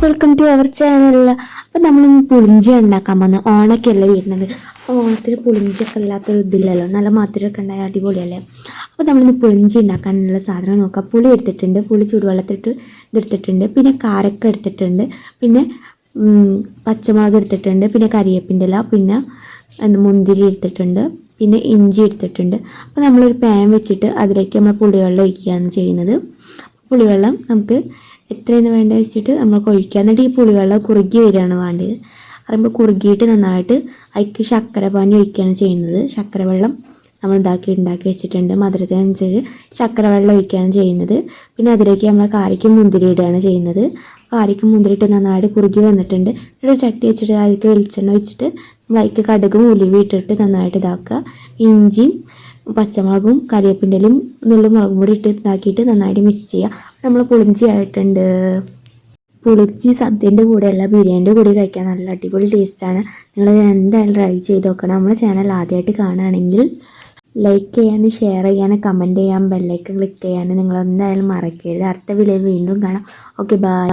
Welcome to our channel. അപ്പോൾ നമ്മളിന്ന് പുളിഞ്ചി ഉണ്ടാക്കാൻ പോകുന്നത്. ഓണൊക്കെ അല്ലേ വരുന്നത്. അപ്പോൾ ഓണത്തിന് പുളിഞ്ചിയൊക്കെ ഇല്ലാത്തൊരു ഇതില്ലല്ലോ, നല്ല മധുരമൊക്കെ ഉണ്ടായ അടിപൊളിയല്ലേ. അപ്പോൾ നമ്മളിന്ന് പുളിഞ്ചി ഉണ്ടാക്കാനുള്ള സാധനം നോക്കാം. പുളി എടുത്തിട്ടുണ്ട്, പുളി ചൂടുവെള്ളത്തിട്ട് ഇതെടുത്തിട്ടുണ്ട്, പിന്നെ കാരക്ക എടുത്തിട്ടുണ്ട്, പിന്നെ പച്ചമുളക് എടുത്തിട്ടുണ്ട്, പിന്നെ കരിയേപ്പിൻ്റെ ഇല, പിന്നെ മുന്തിരി എടുത്തിട്ടുണ്ട്, പിന്നെ ഇഞ്ചി എടുത്തിട്ടുണ്ട്. അപ്പോൾ നമ്മളൊരു പാൻ വെച്ചിട്ട് അതിലേക്ക് നമ്മൾ പുളിവെള്ളം ഒഴിക്കുകയാണ് ചെയ്യുന്നത്. പുളിവെള്ളം നമുക്ക് എത്രയെന്ന് വേണ്ട വെച്ചിട്ട് നമ്മൾ ഒഴിക്കുക. എന്നിട്ട് ഈ പുളിവെള്ളം കുറുകി വരികയാണ് വേണ്ടത്. പറയുമ്പോൾ കുറുകിയിട്ട് നന്നായിട്ട് അതിലേക്ക് ശർക്കര പാനി ഒഴിക്കുകയാണ് ചെയ്യുന്നത്. ശർക്കര വെള്ളം നമ്മൾ ഉണ്ടാക്കി വെച്ചിട്ടുണ്ട്. മധുരത്തിനനുസരിച്ച് ശർക്കര വെള്ളം ഒഴിക്കുകയാണ് ചെയ്യുന്നത്. പിന്നെ അതിലേക്ക് നമ്മൾ കാരയ്ക്കും മുന്തിരി ഇടുകയാണ് ചെയ്യുന്നത്. കാരയ്ക്കും മുന്തിരി ഇട്ട് നന്നായിട്ട് കുറുകി വന്നിട്ടുണ്ട്. ഒരു ചട്ടി വെച്ചിട്ട് അതിലേക്ക് വെളിച്ചെണ്ണ വെച്ചിട്ട് നമ്മൾ അതിലേക്ക് കടുകും ഉലുവയും ഇട്ടിട്ട് നന്നായിട്ട് ഇതാക്കുക. ഇഞ്ചിയും പച്ചമുളകും കരിവേപ്പിൻ്റെലും നുള്ളി മുളകും പൊടി ഇട്ട് ഇതാക്കിയിട്ട് നന്നായിട്ട് മിക്സ് ചെയ്യുക. നമ്മൾ പുളിഞ്ചി ആയിട്ടുണ്ട്. പുളിഞ്ചി സദ്യൻ്റെ കൂടെയല്ല, ബിരിയാണിൻ്റെ കൂടെ കഴിക്കാൻ നല്ല അടിപൊളി ടേസ്റ്റാണ്. നിങ്ങൾ എന്തായാലും ട്രൈ ചെയ്ത് നോക്കണം. നമ്മുടെ ചാനൽ ആദ്യമായിട്ട് കാണുകയാണെങ്കിൽ ലൈക്ക് ചെയ്യാനും ഷെയർ ചെയ്യാനും കമൻറ്റ് ചെയ്യാൻ ബെല്ലൈക്കൺ ക്ലിക്ക് ചെയ്യാനും നിങ്ങൾ എന്തായാലും മറക്കരുത്. അടുത്ത വീഡിയോയിൽ വീണ്ടും കാണാം. Okay, by.